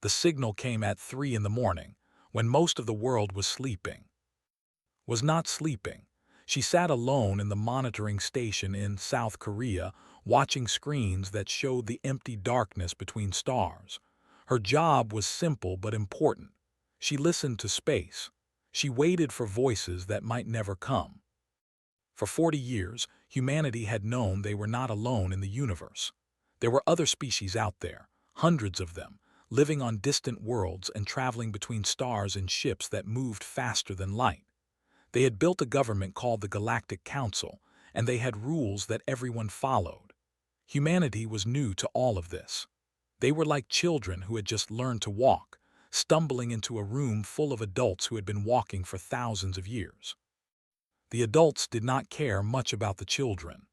The signal came at 3 in the morning, when most of the world was sleeping. Was not sleeping. She sat alone in the monitoring station in South Korea, watching screens that showed the empty darkness between stars. Her job was simple but important. She listened to space. She waited for voices that might never come. For 40 years, humanity had known they were not alone in the universe. There were other species out there, hundreds of them, living on distant worlds and traveling between stars in ships that moved faster than light. They had built a government called the Galactic Council, and they had rules that everyone followed. Humanity was new to all of this. They were like children who had just learned to walk, stumbling into a room full of adults who had been walking for thousands of years. The adults did not care much about the children.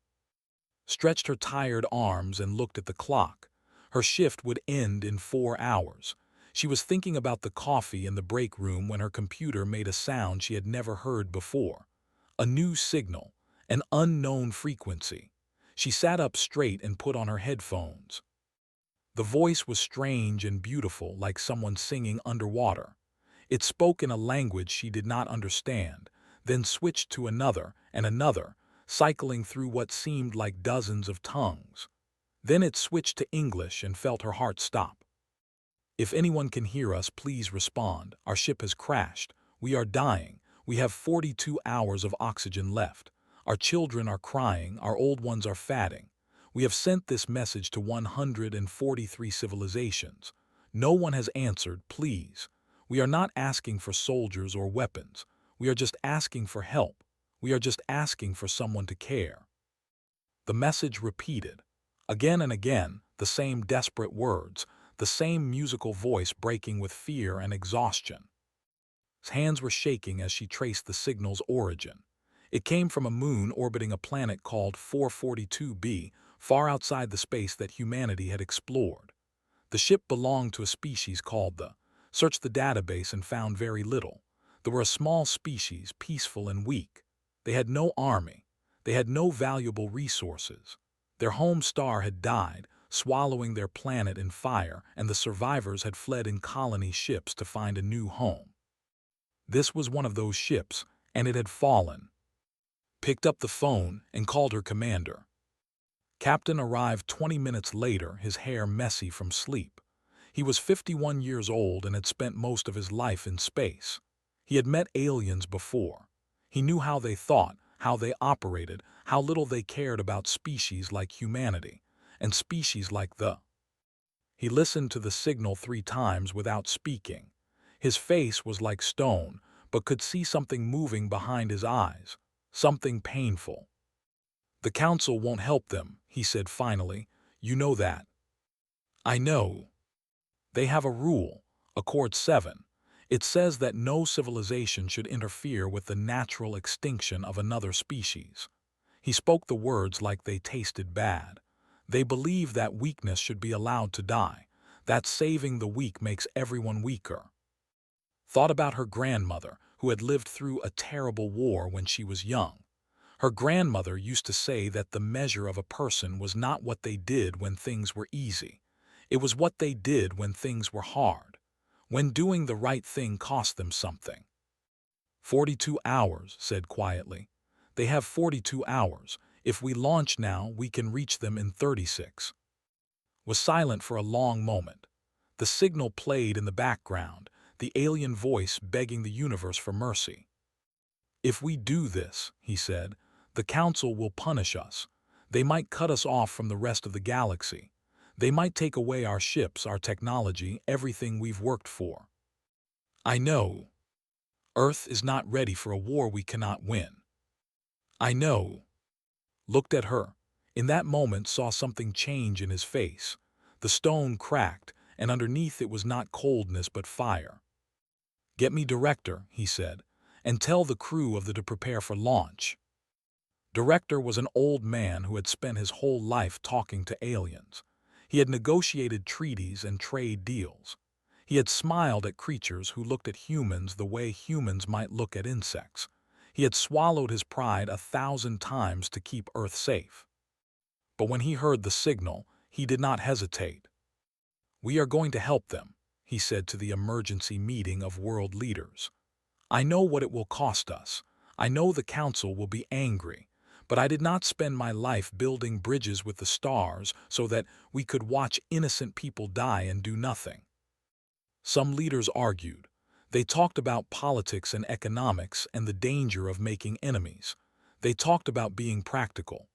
Stretched her tired arms and looked at the clock. Her shift would end in 4 hours. She was thinking about the coffee in the break room when her computer made a sound she had never heard before. A new signal, an unknown frequency. She sat up straight and put on her headphones. The voice was strange and beautiful, like someone singing underwater. It spoke in a language she did not understand, then switched to another and another, cycling through what seemed like dozens of tongues. Then it switched to English and felt her heart stop. If anyone can hear us, please respond. Our ship has crashed. We are dying. We have 42 hours of oxygen left. Our children are crying. Our old ones are fatting. We have sent this message to 143 civilizations. No one has answered, please. We are not asking for soldiers or weapons. We are just asking for help. We are just asking for someone to care. The message repeated. Again and again, the same desperate words, the same musical voice breaking with fear and exhaustion. His hands were shaking as she traced the signal's origin. It came from a moon orbiting a planet called 442b, far outside the space that humanity had explored. The ship belonged to a species called the. Searched the database and found very little. They were a small species, peaceful and weak. They had no army. They had no valuable resources. Their home star had died, swallowing their planet in fire, and the survivors had fled in colony ships to find a new home. This was one of those ships, and it had fallen. Picked up the phone and called her commander. Captain arrived 20 minutes later, his hair messy from sleep. He was 51 years old and had spent most of his life in space. He had met aliens before. He knew how they thought, how they operated, how little they cared about species like humanity, and species like the. He listened to the signal 3 times without speaking. His face was like stone, but could see something moving behind his eyes, something painful. The council won't help them, he said finally. You know that. I know. They have a rule, Accord 7. It says that no civilization should interfere with the natural extinction of another species. He spoke the words like they tasted bad. They believe that weakness should be allowed to die, that saving the weak makes everyone weaker. Thought about her grandmother, who had lived through a terrible war when she was young. Her grandmother used to say that the measure of a person was not what they did when things were easy. It was what they did when things were hard, when doing the right thing cost them something. 42 hours, said quietly. They have 42 hours. If we launch now, we can reach them in 36. Was silent for a long moment. The signal played in the background, the alien voice begging the universe for mercy. If we do this, he said, the council will punish us. They might cut us off from the rest of the galaxy. They might take away our ships, our technology, everything we've worked for. I know. Earth is not ready for a war we cannot win. I know. Looked at her. In that moment saw something change in his face. The stone cracked, and underneath it was not coldness but fire. Get me Director, he said, and tell the crew of the to prepare for launch. Director was an old man who had spent his whole life talking to aliens. He had negotiated treaties and trade deals. He had smiled at creatures who looked at humans the way humans might look at insects. He had swallowed his pride 1,000 times to keep Earth safe. But when he heard the signal, he did not hesitate. We are going to help them, he said to the emergency meeting of world leaders. I know what it will cost us. I know the council will be angry. But I did not spend my life building bridges with the stars so that we could watch innocent people die and do nothing. Some leaders argued. They talked about politics and economics and the danger of making enemies. They talked about being practical.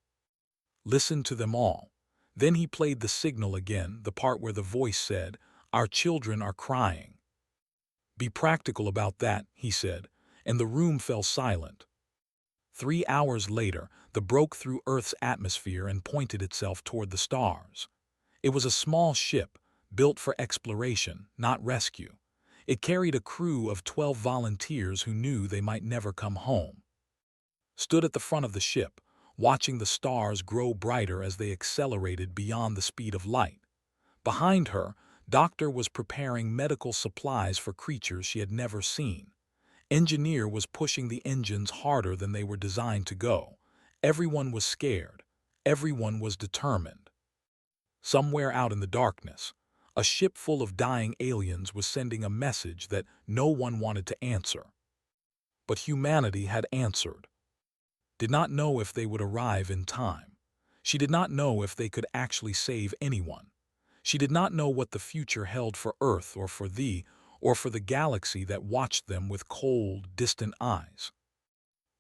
Listen to them all. Then he played the signal again, the part where the voice said, "Our children are crying." "Be practical about that," he said, and the room fell silent. 3 hours later, the broke through Earth's atmosphere and pointed itself toward the stars. It was a small ship, built for exploration, not rescue. It carried a crew of 12 volunteers who knew they might never come home. Stood at the front of the ship, watching the stars grow brighter as they accelerated beyond the speed of light. Behind her, Doctor was preparing medical supplies for creatures she had never seen. Engineer was pushing the engines harder than they were designed to go. Everyone was scared. Everyone was determined. Somewhere out in the darkness, a ship full of dying aliens was sending a message that no one wanted to answer. But humanity had answered. Did not know if they would arrive in time. She did not know if they could actually save anyone. She did not know what the future held for Earth or for the galaxy that watched them with cold, distant eyes.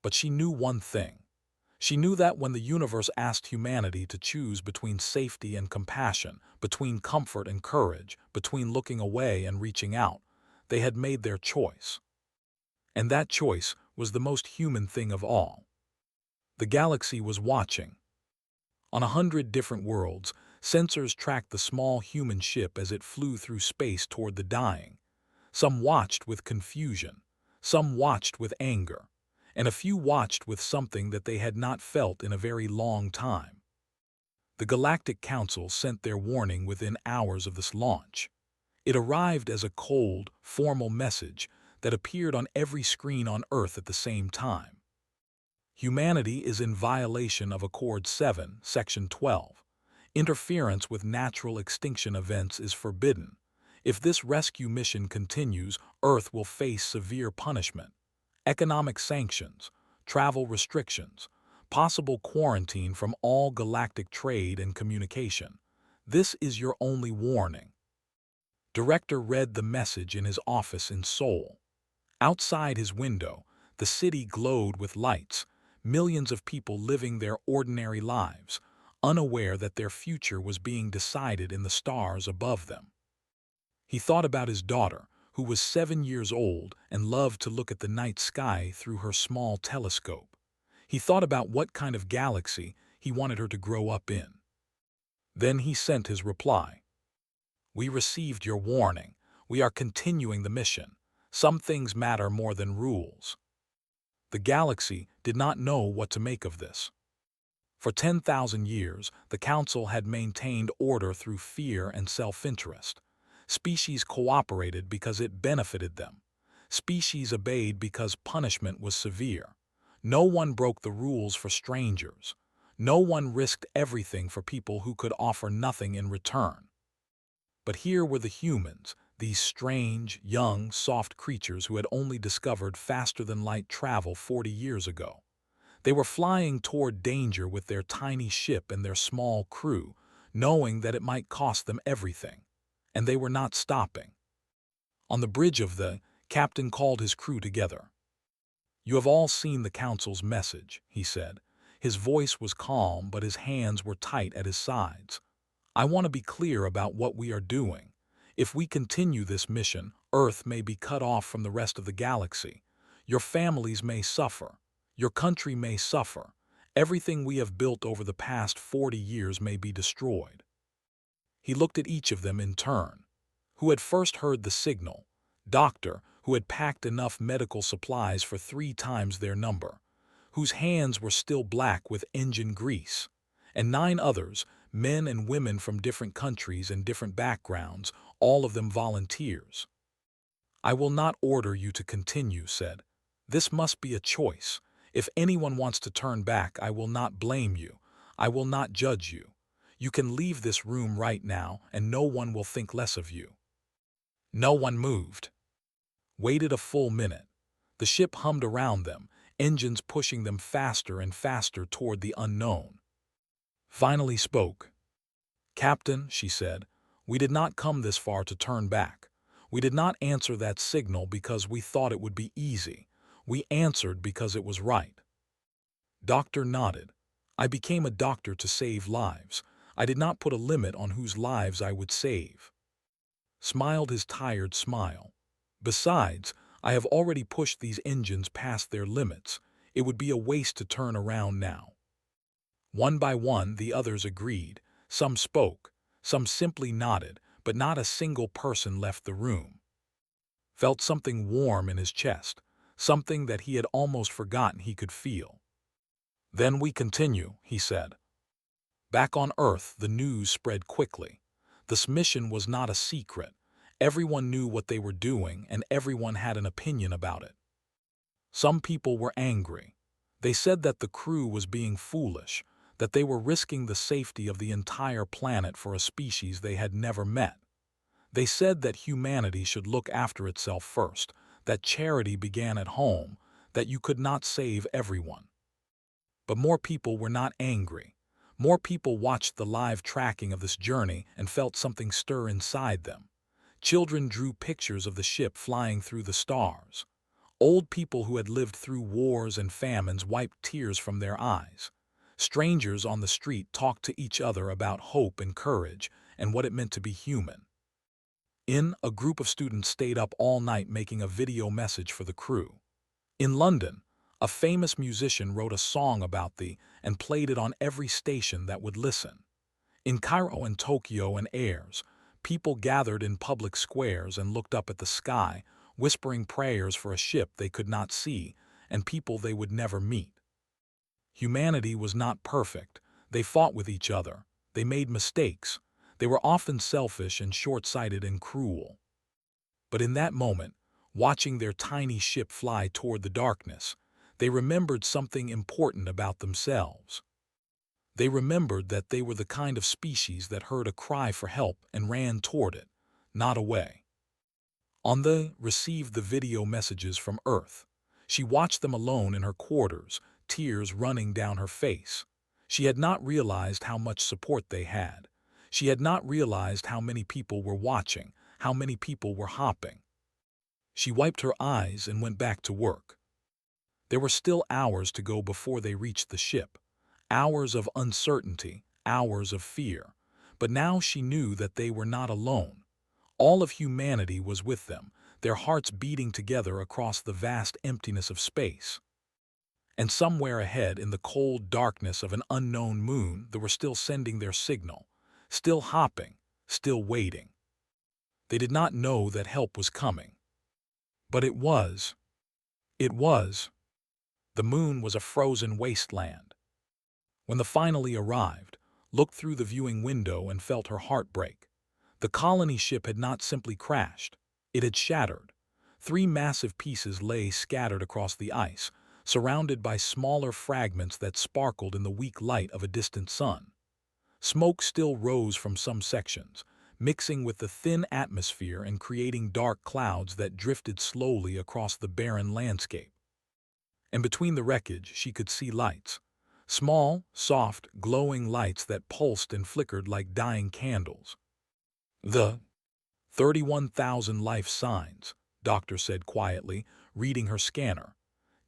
But she knew one thing. She knew that when the universe asked humanity to choose between safety and compassion, between comfort and courage, between looking away and reaching out, they had made their choice. And that choice was the most human thing of all. The galaxy was watching. On 100 different worlds, sensors tracked the small human ship as it flew through space toward the dying. Some watched with confusion, some watched with anger, and a few watched with something that they had not felt in a very long time. The Galactic Council sent their warning within hours of this launch. It arrived as a cold, formal message that appeared on every screen on Earth at the same time. Humanity is in violation of Accord 7, Section 12. Interference with natural extinction events is forbidden. If this rescue mission continues, Earth will face severe punishment. Economic sanctions, travel restrictions, possible quarantine from all galactic trade and communication. This is your only warning. Director read the message in his office in Seoul. Outside his window, the city glowed with lights, millions of people living their ordinary lives, unaware that their future was being decided in the stars above them. He thought about his daughter, who was 7 years old and loved to look at the night sky through her small telescope. He thought about what kind of galaxy he wanted her to grow up in. Then he sent his reply. "We received your warning. We are continuing the mission. Some things matter more than rules." The galaxy did not know what to make of this. For 10,000 years, the Council had maintained order through fear and self-interest. Species cooperated because it benefited them. Species obeyed because punishment was severe. No one broke the rules for strangers. No one risked everything for people who could offer nothing in return. But here were the humans, these strange, young, soft creatures who had only discovered faster-than-light travel 40 years ago. They were flying toward danger with their tiny ship and their small crew, knowing that it might cost them everything. And they were not stopping. On the bridge of the captain called his crew together. "You have all seen the Council's message," he said. His voice was calm, but his hands were tight at his sides. "I want to be clear about what we are doing. If we continue this mission, Earth may be cut off from the rest of the galaxy. Your families may suffer. Your country may suffer. Everything we have built over the past 40 years may be destroyed." He looked at each of them in turn. Who had first heard the signal? Doctor, who had packed enough medical supplies for 3 times their number, whose hands were still black with engine grease, and 9 others, men and women from different countries and different backgrounds, all of them volunteers. "I will not order you to continue," said. "This must be a choice. If anyone wants to turn back, I will not blame you. I will not judge you. You can leave this room right now, and no one will think less of you." No one moved. Waited a full minute. The ship hummed around them, engines pushing them faster and faster toward the unknown. Finally spoke. "Captain," she said, "we did not come this far to turn back. We did not answer that signal because we thought it would be easy. We answered because it was right." Doctor nodded. "I became a doctor to save lives. I did not put a limit on whose lives I would save." Smiled his tired smile. "Besides, I have already pushed these engines past their limits. It would be a waste to turn around now." One by one, the others agreed. Some spoke, some simply nodded, but not a single person left the room. Felt something warm in his chest, something that he had almost forgotten he could feel. "Then we continue," he said. Back on Earth, the news spread quickly. This mission was not a secret. Everyone knew what they were doing, and everyone had an opinion about it. Some people were angry. They said that the crew was being foolish, that they were risking the safety of the entire planet for a species they had never met. They said that humanity should look after itself first, that charity began at home, that you could not save everyone. But more people were not angry. More people watched the live tracking of this journey and felt something stir inside them. Children drew pictures of the ship flying through the stars. Old people who had lived through wars and famines wiped tears from their eyes. Strangers on the street talked to each other about hope and courage and what it meant to be human. A group of students stayed up all night making a video message for the crew. In London, a famous musician wrote a song about and played it on every station that would listen. In Cairo and Tokyo and Ayers, people gathered in public squares and looked up at the sky, whispering prayers for a ship they could not see and people they would never meet. Humanity was not perfect. They fought with each other. They made mistakes. They were often selfish and short-sighted and cruel. But in that moment, watching their tiny ship fly toward the darkness, they remembered something important about themselves. They remembered that they were the kind of species that heard a cry for help and ran toward it, not away. Received the video messages from Earth. She watched them alone in her quarters, tears running down her face. She had not realized how much support they had. She had not realized how many people were watching, how many people were hopping. She wiped her eyes and went back to work. There were still hours to go before they reached the ship. Hours of uncertainty, hours of fear. But now she knew that they were not alone. All of humanity was with them, their hearts beating together across the vast emptiness of space. And somewhere ahead, in the cold darkness of an unknown moon, they were still sending their signal, still hopping, still waiting. They did not know that help was coming. But it was. The moon was a frozen wasteland. When they finally arrived, looked through the viewing window and felt her heart break. The colony ship had not simply crashed. It had shattered. 3 massive pieces lay scattered across the ice, surrounded by smaller fragments that sparkled in the weak light of a distant sun. Smoke still rose from some sections, mixing with the thin atmosphere and creating dark clouds that drifted slowly across the barren landscape. And between the wreckage, she could see lights. Small, soft, glowing lights that pulsed and flickered like dying candles. The 31,000 life signs, Doctor said quietly, reading her scanner.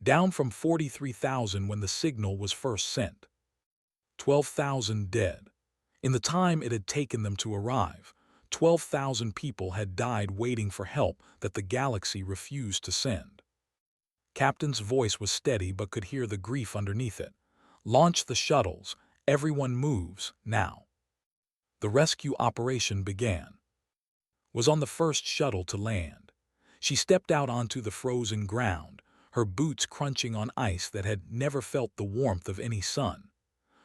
Down from 43,000 when the signal was first sent. 12,000 dead. In the time it had taken them to arrive, 12,000 people had died waiting for help that the galaxy refused to send. Captain's voice was steady but could hear the grief underneath it. Launch the shuttles. Everyone moves, now. The rescue operation began. Was on the first shuttle to land. She stepped out onto the frozen ground, her boots crunching on ice that had never felt the warmth of any sun.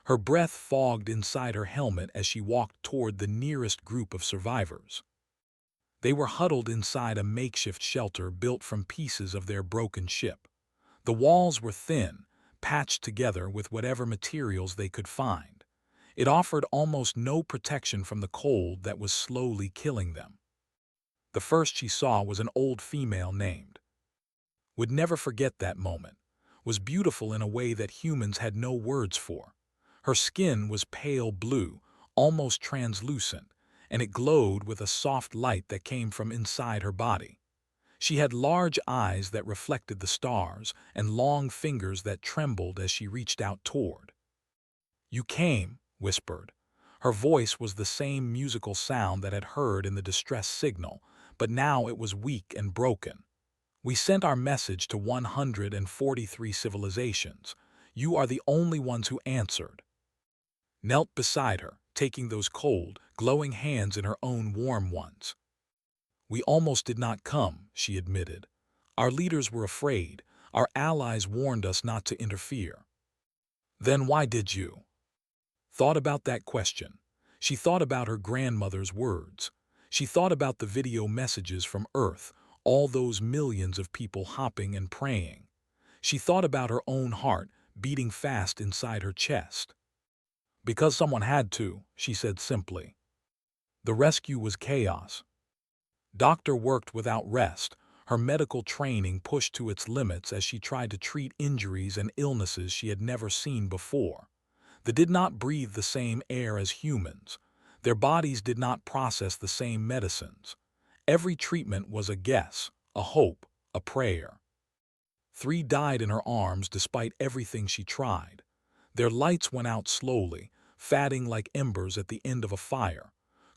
Her breath fogged inside her helmet as she walked toward the nearest group of survivors. They were huddled inside a makeshift shelter built from pieces of their broken ship. The walls were thin, patched together with whatever materials they could find. It offered almost no protection from the cold that was slowly killing them. The first she saw was an old female named. Would never forget that moment. Was beautiful in a way that humans had no words for. Her skin was pale blue, almost translucent, and it glowed with a soft light that came from inside her body. She had large eyes that reflected the stars and long fingers that trembled as she reached out toward. "You came," whispered. Her voice was the same musical sound that had heard in the distress signal, but now it was weak and broken. "We sent our message to 143 civilizations. You are the only ones who answered." Knelt beside her, taking those cold, glowing hands in her own warm ones. "We almost did not come," she admitted. "Our leaders were afraid. Our allies warned us not to interfere." "Then why did you?" Thought about that question. She thought about her grandmother's words. She thought about the video messages from Earth, all those millions of people hopping and praying. She thought about her own heart beating fast inside her chest. "Because someone had to," she said simply. The rescue was chaos. Doctor worked without rest, her medical training pushed to its limits as she tried to treat injuries and illnesses she had never seen before. They did not breathe the same air as humans. Their bodies did not process the same medicines. Every treatment was a guess, a hope, a prayer. 3 died in her arms despite everything she tried. Their lights went out slowly, fading like embers at the end of a fire.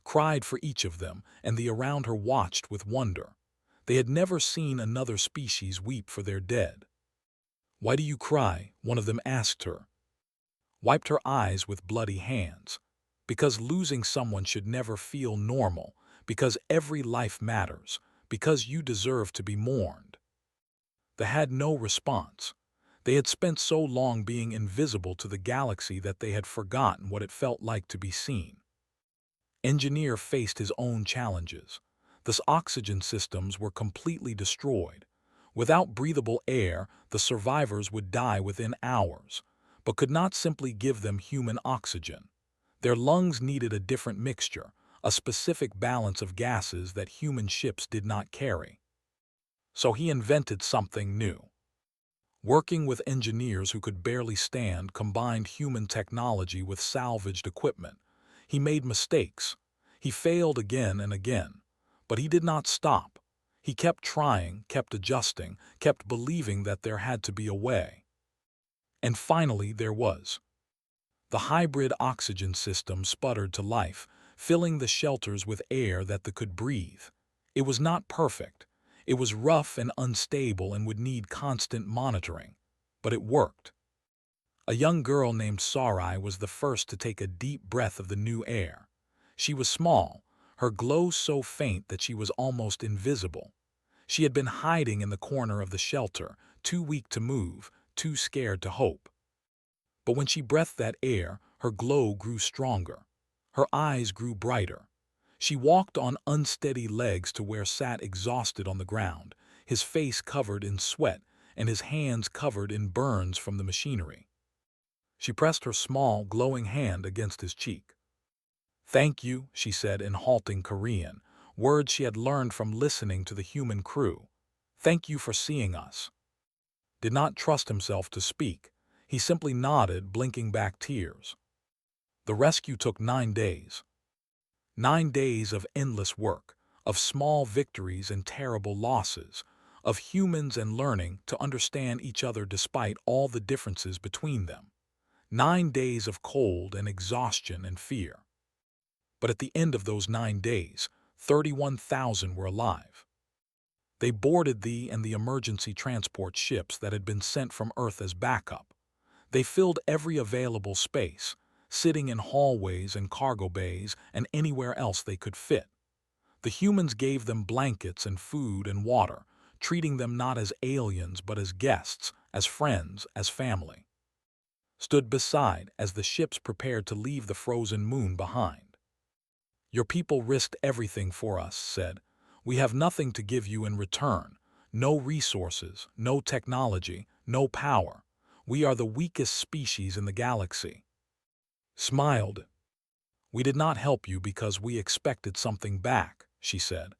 Cried for each of them, and the around her watched with wonder. They had never seen another species weep for their dead. "Why do you cry?" one of them asked her. Wiped her eyes with bloody hands. "Because losing someone should never feel normal, because every life matters, because you deserve to be mourned." They had no response. They had spent so long being invisible to the galaxy that they had forgotten what it felt like to be seen. Engineer faced his own challenges. The oxygen systems were completely destroyed. Without breathable air, the survivors would die within hours, but could not simply give them human oxygen. Their lungs needed a different mixture, a specific balance of gases that human ships did not carry. So he invented something new. Working with engineers who could barely stand combined human technology with salvaged equipment. He made mistakes. He failed again and again. But he did not stop. He kept trying, kept adjusting, kept believing that there had to be a way. And finally there was. The hybrid oxygen system sputtered to life, filling the shelters with air that they could breathe. It was not perfect. It was rough and unstable and would need constant monitoring. But it worked. A young girl named Sarai was the first to take a deep breath of the new air. She was small, her glow so faint that she was almost invisible. She had been hiding in the corner of the shelter, too weak to move, too scared to hope. But when she breathed that air, her glow grew stronger. Her eyes grew brighter. She walked on unsteady legs to where sat exhausted on the ground, his face covered in sweat and his hands covered in burns from the machinery. She pressed her small, glowing hand against his cheek. "Thank you," she said in halting Korean, words she had learned from listening to the human crew. "Thank you for seeing us." Did not trust himself to speak. He simply nodded, blinking back tears. The rescue took 9 days. 9 days of endless work, of small victories and terrible losses, of humans and learning to understand each other despite all the differences between them. 9 days of cold and exhaustion and fear. But at the end of those 9 days, 31,000 were alive. They boarded the emergency transport ships that had been sent from Earth as backup. They filled every available space, sitting in hallways and cargo bays and anywhere else they could fit. The humans gave them blankets and food and water, treating them not as aliens but as guests, as friends, as family. Stood beside as the ships prepared to leave the frozen moon behind. "Your people risked everything for us," said. "We have nothing to give you in return. No resources, no technology, no power. We are the weakest species in the galaxy." Smiled. "We did not help you because we expected something back," she said.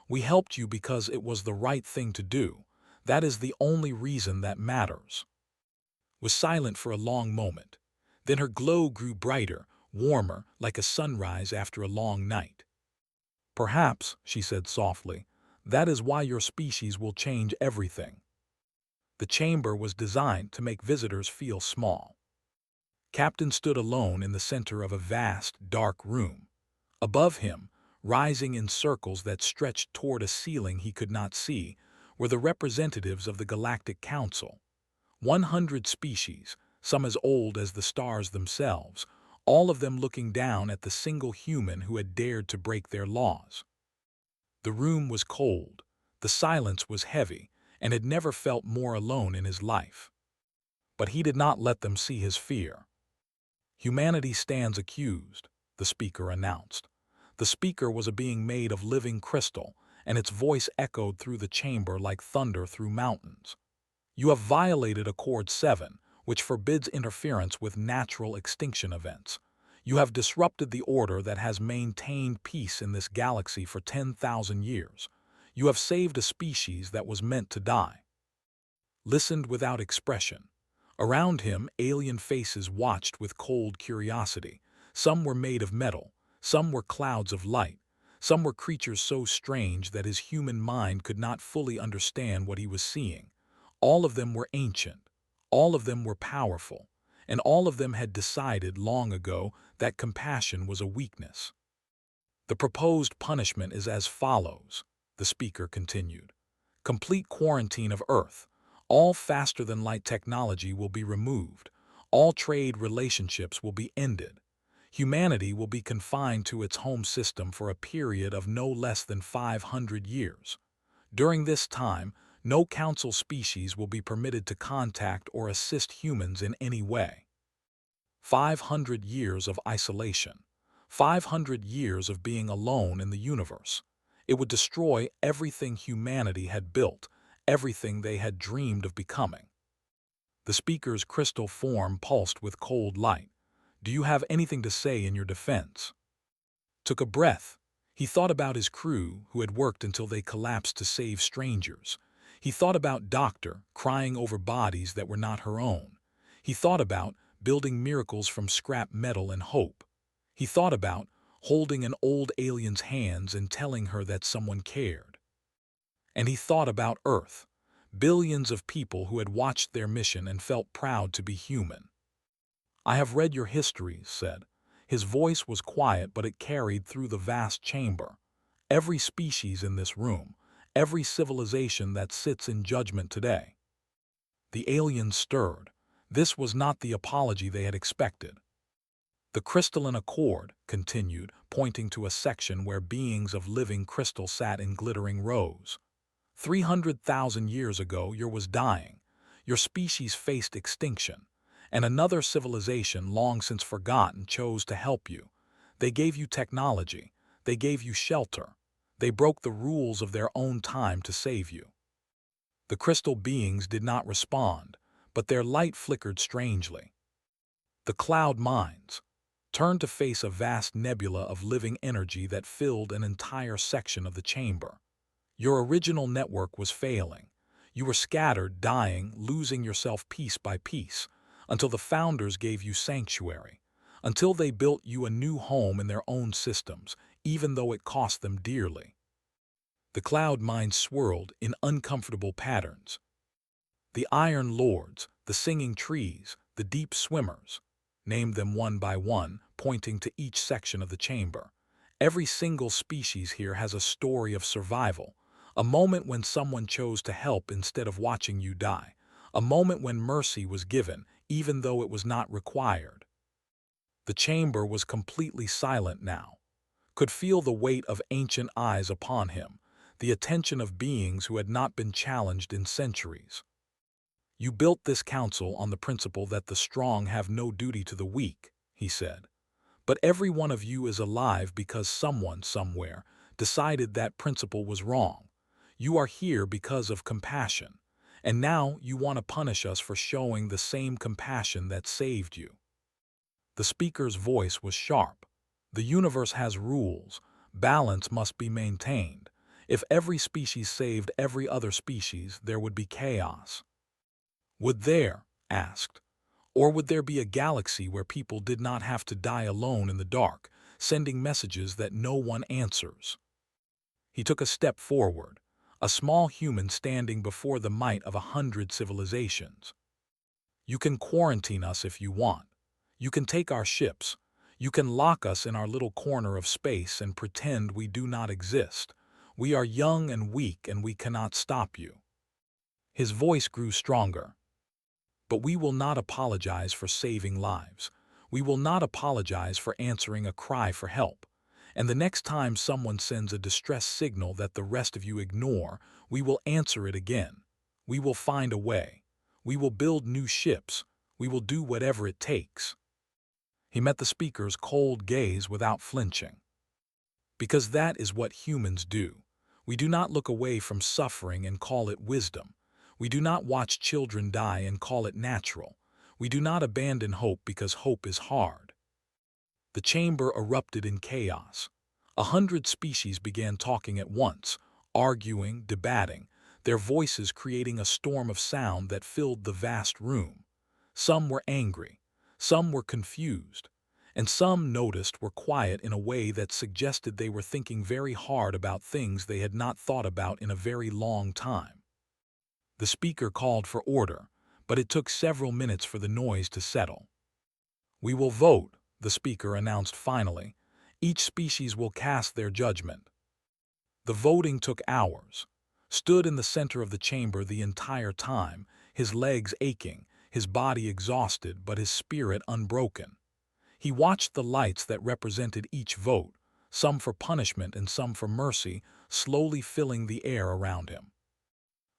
We helped you because it was the right thing to do. That is the only reason that matters." Was silent for a long moment. Then her glow grew brighter, warmer, like a sunrise after a long night. "Perhaps," she said softly, "that is why your species will change everything." The chamber was designed to make visitors feel small. Captain stood alone in the center of a vast, dark room. Above him, rising in circles that stretched toward a ceiling he could not see, were the representatives of the Galactic Council. 100 species, some as old as the stars themselves, all of them looking down at the single human who had dared to break their laws. The room was cold, the silence was heavy, and had never felt more alone in his life. But he did not let them see his fear. "Humanity stands accused," the speaker announced. The speaker was a being made of living crystal, and its voice echoed through the chamber like thunder through mountains. "You have violated Accord 7, which forbids interference with natural extinction events. You have disrupted the order that has maintained peace in this galaxy for 10,000 years. You have saved a species that was meant to die." Listened without expression. Around him, alien faces watched with cold curiosity. Some were made of metal, some were clouds of light, some were creatures so strange that his human mind could not fully understand what he was seeing. All of them were ancient, all of them were powerful, and all of them had decided long ago that compassion was a weakness. "The proposed punishment is as follows," the speaker continued. "Complete quarantine of Earth. All faster-than-light technology will be removed. All trade relationships will be ended. Humanity will be confined to its home system for a period of no less than 500 years. During this time, no council species will be permitted to contact or assist humans in any way. 500 years of isolation. 500 years of being alone in the universe. It would destroy everything humanity had built, everything they had dreamed of becoming." The speaker's crystal form pulsed with cold light. "Do you have anything to say in your defense?" Took a breath. He thought about his crew, who had worked until they collapsed to save strangers. He thought about Doctor, crying over bodies that were not her own. He thought about building miracles from scrap metal and hope. He thought about holding an old alien's hands and telling her that someone cared. And he thought about Earth, billions of people who had watched their mission and felt proud to be human. "I have read your histories," said. His voice was quiet, but it carried through the vast chamber. "Every species in this room, every civilization that sits in judgment today." The aliens stirred. This was not the apology they had expected. "The crystalline accord," continued, pointing to a section where beings of living crystal sat in glittering rows. 300,000 years ago, yours was dying. Your species faced extinction, and another civilization long since forgotten chose to help you. They gave you technology. They gave you shelter. They broke the rules of their own time to save you." The crystal beings did not respond, but their light flickered strangely. The cloud minds turned to face a vast nebula of living energy that filled an entire section of the chamber. Your original network was failing. You were scattered, dying, losing yourself piece by piece, until the founders gave you sanctuary, until they built you a new home in their own systems, even though it cost them dearly. The cloud minds swirled in uncomfortable patterns. "The Iron Lords, the Singing Trees, the Deep Swimmers," named them one by one, pointing to each section of the chamber. "Every single species here has a story of survival. A moment when someone chose to help instead of watching you die. A moment when mercy was given, even though it was not required." The chamber was completely silent now. Could feel the weight of ancient eyes upon him, the attention of beings who had not been challenged in centuries. "You built this council on the principle that the strong have no duty to the weak," he said. "But every one of you is alive because someone, somewhere, decided that principle was wrong. You are here because of compassion, and now you want to punish us for showing the same compassion that saved you." The speaker's voice was sharp. "The universe has rules. Balance must be maintained. If every species saved every other species, there would be chaos. Would there, asked, or would there be a galaxy where people did not have to die alone in the dark, sending messages that no one answers? He took a step forward, a small human standing before the might of 100 civilizations. You can quarantine us if you want. You can take our ships. You can lock us in our little corner of space and pretend we do not exist. We are young and weak and we cannot stop you. His voice grew stronger. But we will not apologize for saving lives. We will not apologize for answering a cry for help. And the next time someone sends a distress signal that the rest of you ignore, we will answer it again. We will find a way. We will build new ships. We will do whatever it takes. He met the speaker's cold gaze without flinching. Because that is what humans do. We do not look away from suffering and call it wisdom. We do not watch children die and call it natural. We do not abandon hope because hope is hard. The chamber erupted in chaos. 100 species began talking at once, arguing, debating, their voices creating a storm of sound that filled the vast room. Some were angry, some were confused, and some noticed were quiet in a way that suggested they were thinking very hard about things they had not thought about in a very long time. The speaker called for order, but it took several minutes for the noise to settle. "We will vote," the speaker announced finally. "Each species will cast their judgment." The voting took hours. Stood in the center of the chamber the entire time, his legs aching, his body exhausted but his spirit unbroken. He watched the lights that represented each vote, some for punishment and some for mercy, slowly filling the air around him.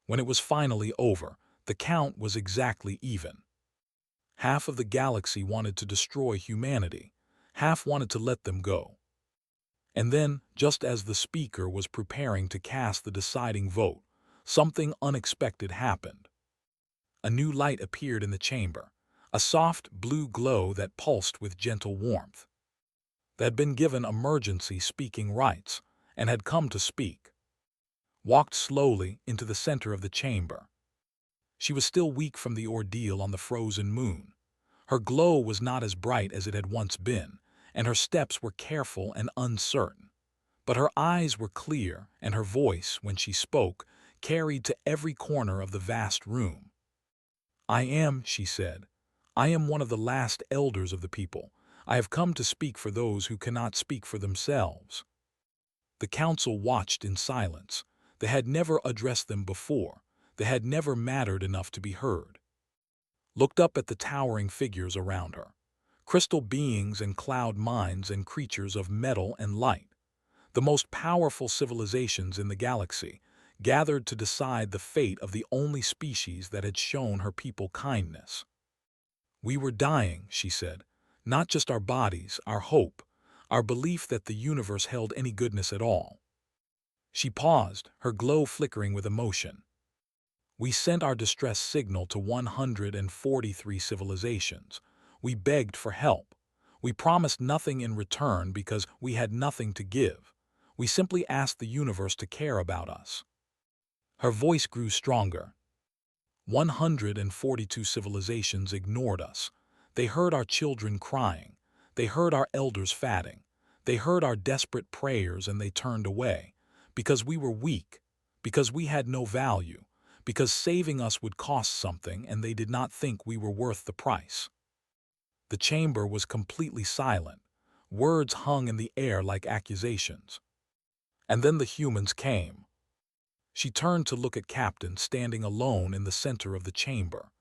When it was finally over, the count was exactly even. Half of the galaxy wanted to destroy humanity, half wanted to let them go. And then, just as the speaker was preparing to cast the deciding vote, something unexpected happened. A new light appeared in the chamber, a soft blue glow that pulsed with gentle warmth. They had been given emergency speaking rights and had come to speak. Walked slowly into the center of the chamber. She was still weak from the ordeal on the frozen moon. Her glow was not as bright as it had once been, and her steps were careful and uncertain. But her eyes were clear, and her voice, when she spoke, carried to every corner of the vast room. "I am," she said, "I am one of the last elders of the people. I have come to speak for those who cannot speak for themselves." The council watched in silence. They had never addressed them before. They had never mattered enough to be heard. Looked up at the towering figures around her. Crystal beings and cloud minds and creatures of metal and light. The most powerful civilizations in the galaxy, gathered to decide the fate of the only species that had shown her people kindness. "We were dying," she said. "Not just our bodies, our hope, our belief that the universe held any goodness at all." She paused, her glow flickering with emotion. "We sent our distress signal to 143 civilizations. We begged for help. We promised nothing in return because we had nothing to give. We simply asked the universe to care about us." Her voice grew stronger. 142 civilizations ignored us. They heard our children crying. They heard our elders fatting. They heard our desperate prayers and they turned away. Because we were weak. Because we had no value. Because saving us would cost something and they did not think we were worth the price. The chamber was completely silent. Words hung in the air like accusations. And then the humans came. She turned to look at Captain standing alone in the center of the chamber.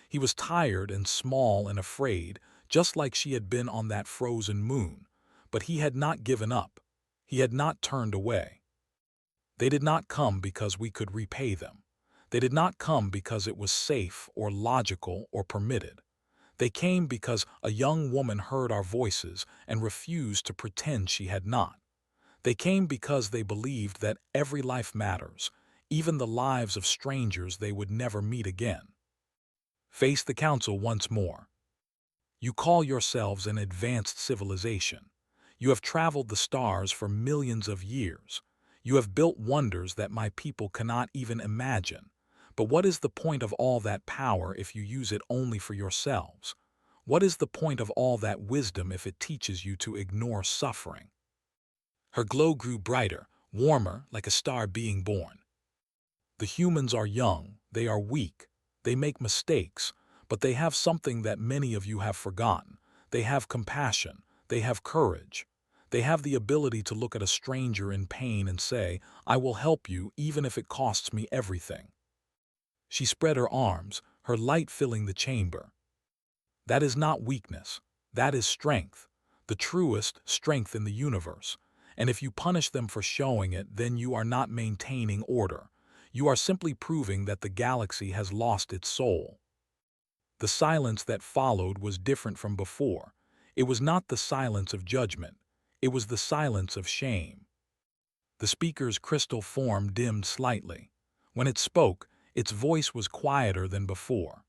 He was tired and small and afraid, just like she had been on that frozen moon. But he had not given up. He had not turned away. "They did not come because we could repay them. They did not come because it was safe or logical or permitted. They came because a young woman heard our voices and refused to pretend she had not. They came because they believed that every life matters, even the lives of strangers they would never meet again." Face the council once more. "You call yourselves an advanced civilization. You have traveled the stars for millions of years. You have built wonders that my people cannot even imagine. But what is the point of all that power if you use it only for yourselves? What is the point of all that wisdom if it teaches you to ignore suffering?" Her glow grew brighter, warmer, like a star being born. "The humans are young, they are weak, they make mistakes, but they have something that many of you have forgotten. They have compassion, they have courage. They have the ability to look at a stranger in pain and say, 'I will help you even if it costs me everything.'" She spread her arms, her light filling the chamber. "That is not weakness. That is strength, the truest strength in the universe. And if you punish them for showing it, then you are not maintaining order. You are simply proving that the galaxy has lost its soul." The silence that followed was different from before. It was not the silence of judgment. It was the silence of shame. The speaker's crystal form dimmed slightly. When it spoke, its voice was quieter than before.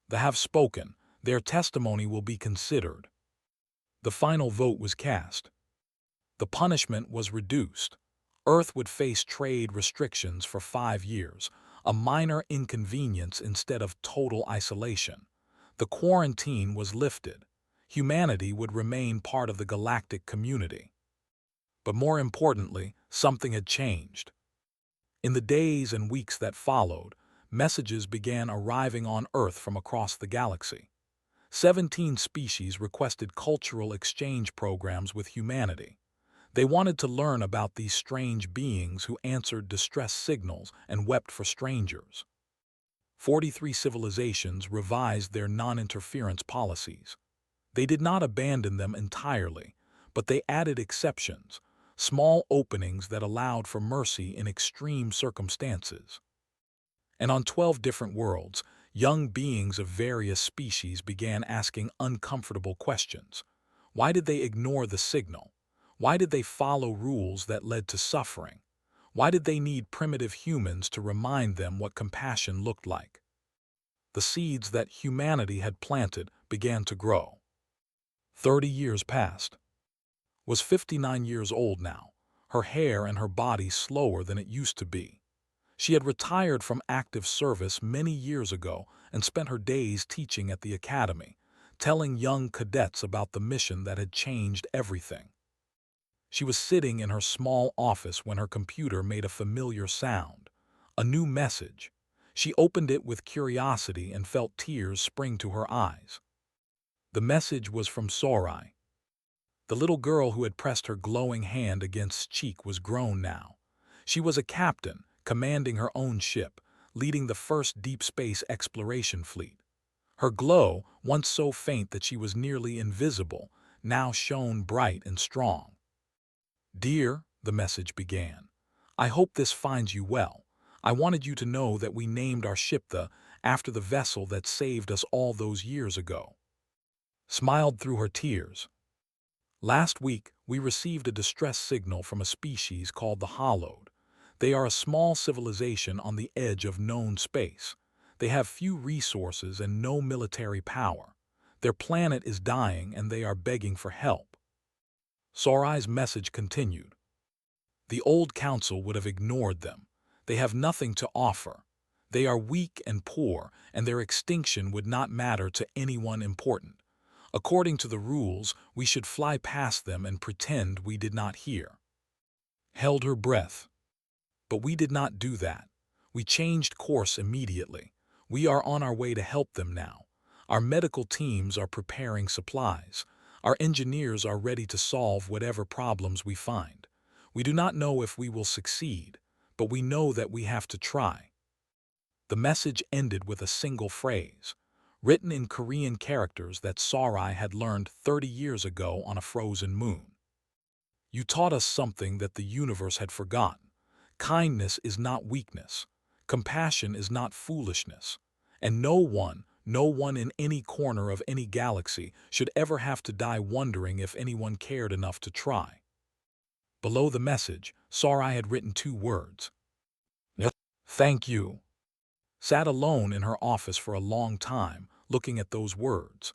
"They have spoken. Their testimony will be considered." The final vote was cast. The punishment was reduced. Earth would face trade restrictions for 5 years, a minor inconvenience instead of total isolation. The quarantine was lifted. Humanity would remain part of the galactic community. But more importantly, something had changed. In the days and weeks that followed, messages began arriving on Earth from across the galaxy. 17 species requested cultural exchange programs with humanity. They wanted to learn about these strange beings who answered distress signals and wept for strangers. 43 civilizations revised their non-interference policies. They did not abandon them entirely, but they added exceptions, small openings that allowed for mercy in extreme circumstances. And on 12 different worlds, young beings of various species began asking uncomfortable questions. Why did they ignore the signal? Why did they follow rules that led to suffering? Why did they need primitive humans to remind them what compassion looked like? The seeds that humanity had planted began to grow. 30 years passed. Was 59 years old now, her hair and her body slower than it used to be. She had retired from active service many years ago and spent her days teaching at the academy, telling young cadets about the mission that had changed everything. She was sitting in her small office when her computer made a familiar sound, a new message. She opened it with curiosity and felt tears spring to her eyes. The message was from Sorai. The little girl who had pressed her glowing hand against cheek was grown now. She was a captain, commanding her own ship, leading the first deep space exploration fleet. Her glow, once so faint that she was nearly invisible, now shone bright and strong. "Dear," the message began, "I hope this finds you well. I wanted you to know that we named our ship after the vessel that saved us all those years ago." Smiled through her tears. "Last week, we received a distress signal from a species called the Hollowed. They are a small civilization on the edge of known space. They have few resources and no military power. Their planet is dying and they are begging for help." Sorai's message continued. "The old council would have ignored them. They have nothing to offer. They are weak and poor, and their extinction would not matter to anyone important. According to the rules, we should fly past them and pretend we did not hear." Held her breath. But we did not do that. We changed course immediately. We are on our way to help them now. Our medical teams are preparing supplies. Our engineers are ready to solve whatever problems we find. We do not know if we will succeed, but we know that we have to try. The message ended with a single phrase, written in Korean characters that Sarai had learned 30 years ago on a frozen moon. "You taught us something that the universe had forgotten. Kindness is not weakness. Compassion is not foolishness. And no one in any corner of any galaxy should ever have to die wondering if anyone cared enough to try." Below the message, Sarai had written 2 words. "Yes. Thank you." Sat alone in her office for a long time, looking at those words.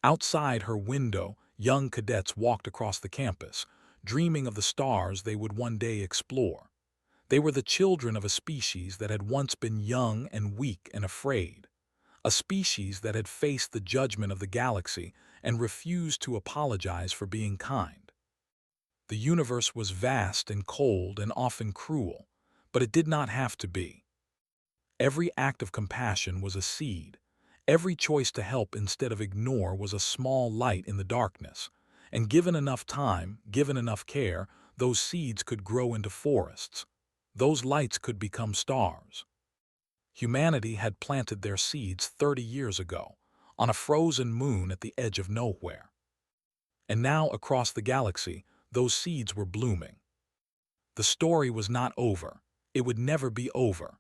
Outside her window, young cadets walked across the campus, dreaming of the stars they would one day explore. They were the children of a species that had once been young and weak and afraid, a species that had faced the judgment of the galaxy and refused to apologize for being kind. The universe was vast and cold and often cruel, but it did not have to be. Every act of compassion was a seed. Every choice to help instead of ignore was a small light in the darkness. And given enough time, given enough care, those seeds could grow into forests. Those lights could become stars. Humanity had planted their seeds 30 years ago, on a frozen moon at the edge of nowhere. And now, across the galaxy, those seeds were blooming. The story was not over. It would never be over.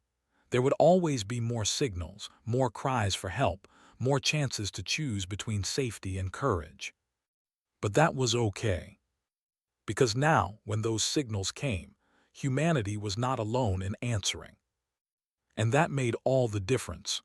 There would always be more signals, more cries for help, more chances to choose between safety and courage. But that was okay. Because now, when those signals came, humanity was not alone in answering. And that made all the difference.